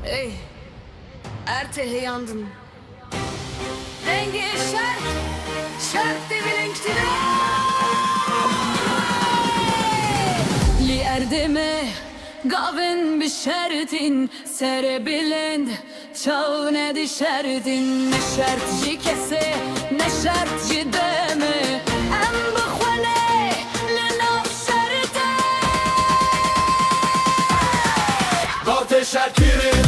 Ey, ertehe yandım. Dengi şart dibilinkti. Li erdeme gavin bişertin serebilend çav ne dişerdin ne şart ji kese ne şart ji deme em bixwene li nav şerte Gavte şerkirin